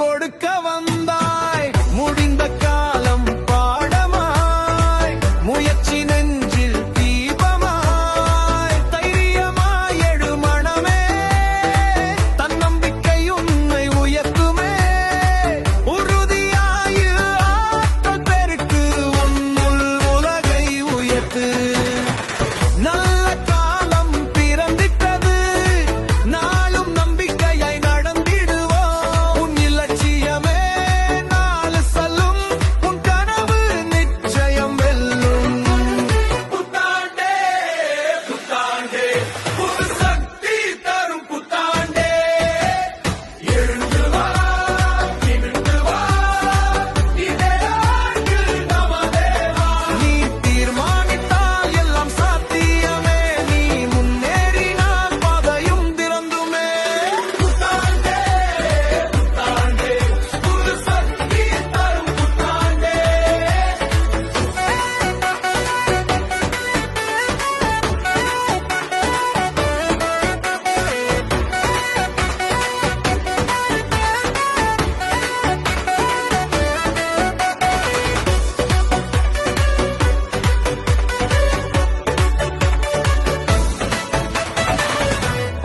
கொடுக்க வந்தாய். முடிந்த காலம் பாடமாய், முயற்சி நெஞ்சில் தீபமாய், தைரியமாய் எழு மனமே, தன்னம்பிக்கை உன்னை உயர்த்துமே. உறுதியாயு ஆற்றல் பெருக்கு, உன்னுள் உலகை உயர்த்து. நல்ல காலம் பிறந்திட்டது, நாளும் நம்பிக்கையாய் நடந்திடுவோம். உன் இலட்சியமே நாளு செல்லும், உன் கனவு நிச்சயம் வெல்லும். புத்தாண்டே புத்தாண்டே, புது சக்தி தரும் புத்தாண்டே. எழுந்து வா, நிமிர்ந்து வா, இதே ஆண்டு நமதே வா. நீ தீர்மானித்தால் எல்லாம் சாத்தியமே, நீ முன்னேறினால் பாதையும் திறந்துமே. புத்தாண்டே புத்தாண்டே, புது சக்தி தரும் புத்தாண்டே.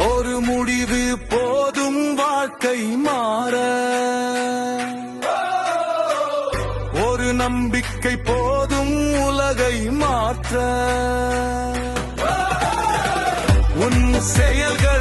ஒரு முடிவு போதும் வாழ்க்கை மாற, ஒரு நம்பிக்கை போதும் உலகை மாற்ற. உன் செயல்கள்